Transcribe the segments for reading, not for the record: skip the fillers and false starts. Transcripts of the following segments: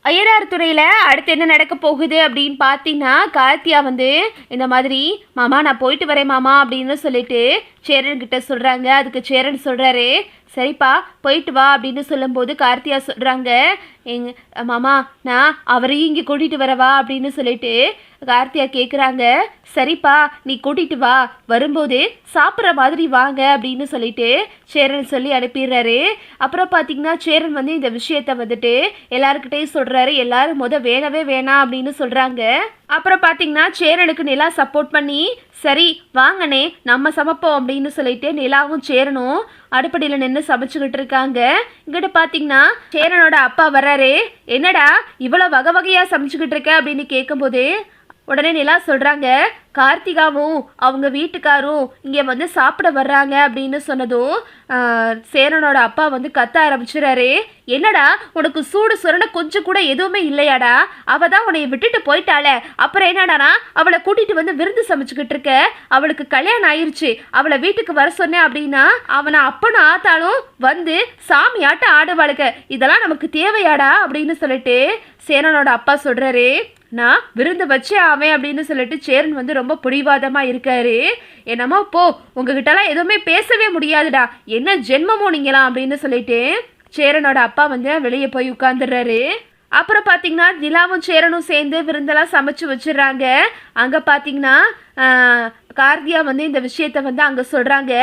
ஐயனார் துறையில் அடுத்து என்ன நடக்க போகுது அப்படின்னு பார்த்தீங்கன்னா கார்த்தியா வந்து இந்த மாதிரி மாமா நான் போயிட்டு வரேன் மாமா அப்படின்னு சொல்லிட்டு சேரன் கிட்ட சொல்கிறாங்க. அதுக்கு சேரன் சொல்கிறாரு சரிப்பா போயிட்டு வா அப்படின்னு சொல்லும்போது கார்த்தியா சொல்கிறாங்க மாமா நான் அவரையும் இங்கே கூட்டிகிட்டு வரவா அப்படின்னு சொல்லிட்டு கார்த்தியா கேட்குறாங்க. சரிப்பா நீ கூட்டிகிட்டு வா, வரும்போது சாப்பிட்ற மாதிரி வாங்க அப்படின்னு சொல்லிட்டு சேரன் சொல்லி அனுப்பிடுறாரு. அப்புறம் பார்த்தீங்கன்னா சேரன் வந்து இந்த விஷயத்த வந்துட்டு எல்லாருக்கிட்டையும் சொல்கிறாரு. எல்லாரும் வேணவே வேணாம் அப்படின்னு சொல்கிறாங்க. அப்புறம் பார்த்தீங்கன்னா சேரனுக்கு நிலா சப்போர்ட் பண்ணி சரி வாங்கண்ணே நம்ம சமைப்போம் அப்படின்னு சொல்லிட்டு நிலாவும் சேரனும் அடுப்படியில் நின்று சமைச்சுக்கிட்டு இருக்காங்க. இங்கிட்ட பார்த்தீங்கன்னா சேரனோட அப்பா வர்றாரு. என்னடா இவ்வளோ வகை வகையாக சமைச்சுக்கிட்டு இருக்க அப்படின்னு கேட்கும்போது உடனே நிலா சொல்கிறாங்க கார்த்திகாவும் அவங்க வீட்டுக்காரும் இங்கே வந்து சாப்பிட வர்றாங்க அப்படின்னு சொன்னதும் சேரனோட அப்பா வந்து கத்த ஆரம்பிச்சுறாரு. என்னடா உனக்கு சூடு சுரண கொஞ்சம் கூட எதுவுமே இல்லையாடா, அவள் தான் உன்னை விட்டுட்டு போயிட்டாளே, அப்புறம் என்னடானா அவளை கூட்டிகிட்டு வந்து விருந்து சமைச்சுக்கிட்டு இருக்க, அவளுக்கு கல்யாணம் ஆயிடுச்சு, அவளை வீட்டுக்கு வர சொன்னேன் அப்படின்னா அவனை அப்பனும் ஆத்தாலும் வந்து சாமி ஆட்ட ஆடுவாளுக்கு, இதெல்லாம் நமக்கு தேவையாடா அப்படின்னு சொல்லிட்டு சேரனோட அப்பா சொல்கிறாரு. நான் விருந்து வச்சே ஆவேன் அப்படின்னு சொல்லிட்டு சேரன் வந்து ரொம்ப பிடிவாதமாக இருக்காரு. என்னமோ போ உங்ககிட்டலாம் எதுவுமே பேசவே முடியாதுடா, என்ன ஜென்மமோ நீங்களாம் அப்படின்னு சொல்லிட்டு சேரனோட அப்பா வந்து வெளியே போய் உட்காந்துடுறாரு. அப்புறம் பார்த்தீங்கன்னா நிலாவும் சேரனும் சேர்ந்து விருந்தெல்லாம் சமைச்சு வச்சிடுறாங்க. அங்கே பார்த்தீங்கன்னா கார்த்தியா வந்து இந்த விஷயத்த வந்து அங்கே சொல்கிறாங்க.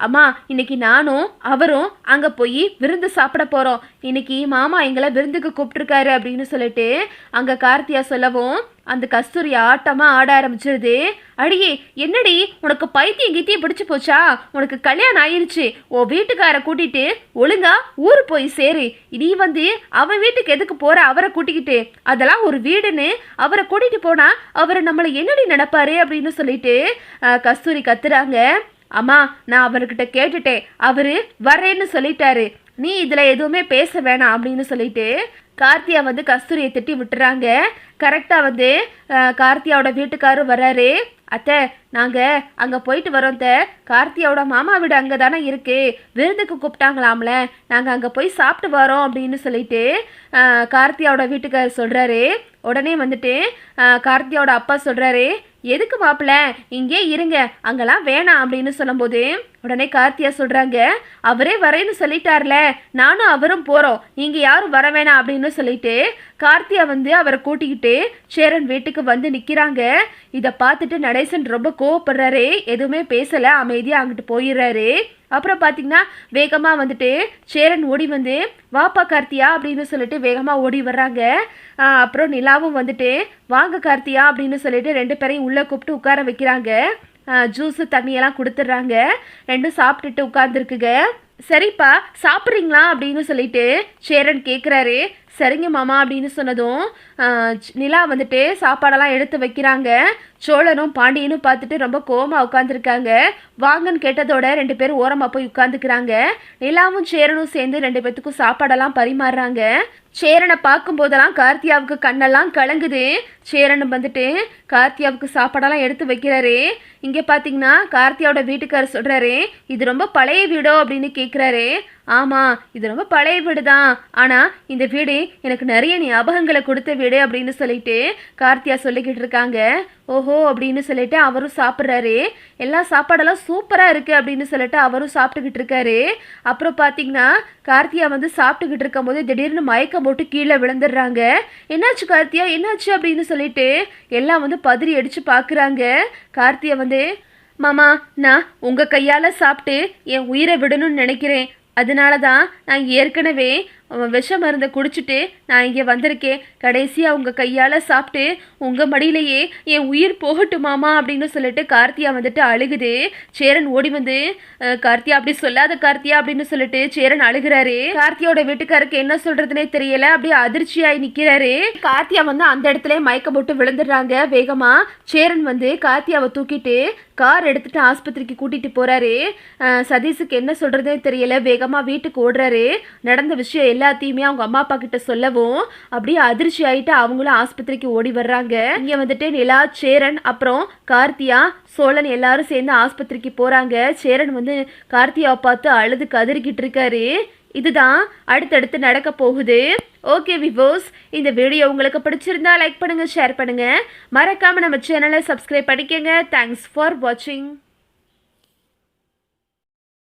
அம்மா இன்னைக்கு நானும் அவரும் அங்கே போய் விருந்து சாப்பிட போகிறோம், இன்னைக்கு மாமா எங்களை விருந்துக்கு கூப்பிட்டுருக்காரு அப்படின்னு சொல்லிட்டு அங்கே கார்த்தியா சொல்லவும் அந்த கஸ்தூரி ஆட்டமாக ஆட ஆரம்பிச்சிருது. அடியே என்னடி உனக்கு பைத்தியம் கீத்தியம் பிடிச்சி போச்சா, உனக்கு கல்யாணம் ஆயிடுச்சு, ஓ வீட்டுக்கார கூட்டிட்டு ஒழுங்கா ஊரு போய் சேரு, நீ வந்து அவன் வீட்டுக்கு எதுக்கு போற அவரை கூட்டிக்கிட்டு, அதெல்லாம் ஒரு வீடுன்னு அவரை கூட்டிட்டு போனா அவரை நம்மளை என்னடி நடப்பாரு அப்படின்னு சொல்லிட்டு கஸ்தூரி கத்துறாங்க. அம்மா நான் அவர்கிட்ட கேட்டுட்டேன், அவரு வரேன்னு சொல்லிட்டாரு, நீ இதுல எதுவுமே பேச வேணாம் அப்படின்னு சொல்லிட்டு கார்த்தியா வந்து கஸ்தூரியை திட்டி விட்டுறாங்க. கரெக்டாக வந்து கார்த்தியாவோட வீட்டுக்காரும் வர்றாரு. அத்தை நாங்கள் அங்கே போயிட்டு வரோம் கார்த்தியாவோட மாமா வீடு அங்கே தானே இருக்குது, விருந்துக்கு கூப்பிட்டாங்களாம்ல, நாங்கள் அங்கே போய் சாப்பிட்டு வரோம் அப்படின்னு சொல்லிட்டு கார்த்தியாவோட வீட்டுக்காரர் சொல்கிறாரு. உடனே வந்துட்டு கார்த்தியாவோட அப்பா சொல்கிறாரு எதுக்கு மாப்பிள்ள இங்கே இருங்க, அங்கெல்லாம் வேணாம் அப்படின்னு சொல்லும்போது உடனே கார்த்தியா சொல்கிறாங்க அவரே வரேன்னு சொல்லிட்டார்ல, நானும் அவரும் போகிறோம், நீங்கள் யாரும் வர வேணாம் அப்படின்னு சொல்லிட்டு கார்த்தியா வந்து அவரை கூட்டிக்கிட்டு சேரன் வீட்டுக்கு வந்து நிற்கிறாங்க. இதை பார்த்துட்டு நடேசன் ரொம்ப கோவப்படுறாரு, எதுவுமே பேசலை, அமைதியாக அங்கிட்டு போயிடுறாரு. அப்புறம் பார்த்தீங்கன்னா வேகமாக வந்துட்டு சேரன் ஓடி வந்து வாப்பா கார்த்தியா அப்படின்னு சொல்லிட்டு வேகமாக ஓடி வர்றாங்க. அப்புறம் நிலாவும் வந்துட்டு வாங்க கார்த்தியா அப்படின்னு சொல்லிட்டு ரெண்டு பேரையும் உள்ளே கூப்பிட்டு உட்கார வைக்கிறாங்க. ஜூஸு தண்ணியெல்லாம் கொடுத்துட்றாங்க. ரெண்டும் சாப்பிட்டுட்டு உட்காந்துருக்குங்க. சரிப்பா சாப்பிட்றீங்களா அப்படின்னு சொல்லிட்டு சேரன் கேட்குறாரு. சரிங்க மாமா அப்படின்னு சொன்னதும் நிலா வந்துட்டு சாப்பாடெல்லாம் எடுத்து வைக்கிறாங்க. சோழனும் பாண்டியனும் பார்த்துட்டு ரொம்ப கோவமாக உட்காந்துருக்காங்க. வாங்கன்னு கேட்டதோட ரெண்டு பேரும் ஓரமாக போய் உட்காந்துக்கிறாங்க. நிலாவும் சேரனும் சேர்ந்து ரெண்டு பேத்துக்கும் சாப்பாடெல்லாம் பரிமாறுறாங்க. சேரனை பார்க்கும்போதெல்லாம் கார்த்தியாவுக்கு கண்ணெல்லாம் கலங்குது. சேரன் வந்துட்டு கார்த்தியாவுக்கு சாப்பாடெல்லாம் எடுத்து வைக்கிறாரு. இங்கே பார்த்தீங்கன்னா கார்த்தியாவோட வீட்டுக்காரர் சொல்கிறாரு இது ரொம்ப பழைய வீடோ அப்படின்னு கேட்குறாரு. ஆமாம் இது ரொம்ப பழைய வீடு தான், ஆனால் இந்த வீடு எனக்கு நிறைய ஞாபகங்களை கொடுத்த வீடு அப்படின்னு சொல்லிட்டு கார்த்தியா சொல்லிக்கிட்டு இருக்காங்க. ஓஹோ அப்படின்னு சொல்லிட்டு அவரும் சாப்பிட்றாரு. எல்லா சாப்பாடெல்லாம் சூப்பராக இருக்குது அப்படின்னு சொல்லிட்டு அவரும் சாப்பிட்டுக்கிட்டு இருக்காரு. அப்புறம் பார்த்தீங்கன்னா கார்த்தியா வந்து சாப்பிட்டுக்கிட்டு இருக்கும் போது திடீர்னு மயக்கம் போட்டு கீழே விழுந்துடுறாங்க. என்னாச்சு கார்த்தியா என்னாச்சு அப்படின்னு சொல்லிட்டு எல்லாம் வந்து பதறி அடித்து பார்க்குறாங்க. கார்த்தியா வந்து மாமா நான் உங்கள் கையால் சாப்பிட்டு என் உயிரை விடணும்னு நினைக்கிறேன், அதனால தான் நான் ஏற்கனவே விஷ மருந்தை குடிச்சிட்டு நான் இங்கே வந்திருக்கேன், கடைசியாக உங்கள் கையால் சாப்பிட்டு உங்கள் மடியிலேயே என் உயிர் போகட்டுமாமா அப்படின்னு சொல்லிட்டு கார்த்தியா வந்துட்டு அழுகுது. சேரன் ஓடி வந்து கார்த்தியா அப்படி சொல்லாத கார்த்தியா அப்படின்னு சொல்லிட்டு சேரன் அழுகிறாரு. கார்த்தியோட வீட்டுக்காருக்கு என்ன சொல்றதுனே தெரியல, அப்படியே அதிர்ச்சியாகி நிற்கிறாரு. கார்த்தியா வந்து அந்த இடத்துல மயக்கம் போட்டு விழுந்துடுறாங்க. வேகமா சேரன் வந்து கார்த்தியாவை தூக்கிட்டு கார் எடுத்துட்டு ஆஸ்பத்திரிக்கு கூட்டிட்டு போறாரு. சதீஷுக்கு என்ன சொல்றதே தெரியல, வேகமா வீட்டுக்கு ஓடுறாரு. நடந்த விஷயம் எல்லாத்தையுமே அவங்க அம்மா அப்பா கிட்ட சொல்லவும் அப்படியே அதிர்ச்சி ஆயிட்டு அவங்களும் ஆஸ்பத்திரிக்கு ஓடி வர்றாங்க. இங்க வந்துட்டு நிலா சேரன் அப்புறம் கார்த்தியா சோழன் எல்லாரும் சேர்ந்து ஆஸ்பத்திரிக்கு போறாங்க. சேரன் வந்து கார்த்தியாவை பார்த்து அழுது கதறிக்கிட்டு இருக்காரு. இதுதான் அடுத்தடுத்து நடக்க போகுது. ஓகே விவோஸ், இந்த வீடியோ உங்களுக்கு பிடிச்சிருந்தா லைக் பண்ணுங்க, ஷேர் பண்ணுங்க, மறக்காம நம்ம சேனலை சப்ஸ்கிரைப் பண்ணிக்கங்க. தேங்க்ஸ் ஃபார் வாட்சிங்.